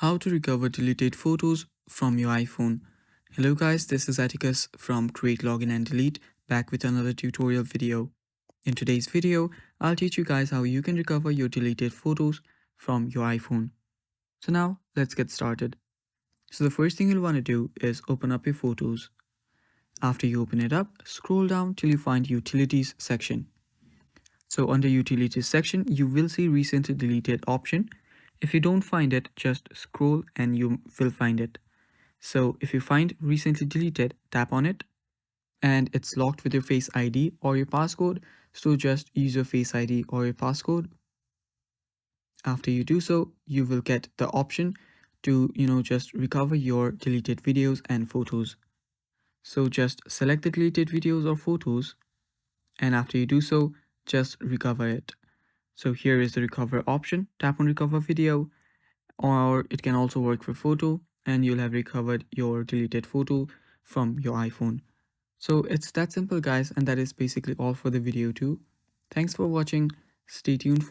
How to recover deleted photos from your iPhone. Hello guys, this is Atticus from Create, Login and Delete, back with another tutorial video. In today's video, I'll teach you guys how you can recover your deleted photos from your iPhone. So now, let's get started. So the first thing you'll want to do is open up your photos. After you open it up, scroll down till you find Utilities section. So under Utilities section, you will see Recently Deleted option. If you don't find it, just scroll and you will find it. So if you find Recently Deleted, tap on it and it's locked with your Face ID or your passcode. So just use your Face ID or your passcode. After you do so, you will get the option to, just recover your deleted videos and photos. So just select the deleted videos or photos, and after you do so, just recover it. So here is the recover option. Tap on recover video, or it can also work for photo, and you'll have recovered your deleted photo from your iPhone. So it's that simple guys, and that is basically all for the video too. Thanks for watching. Stay tuned.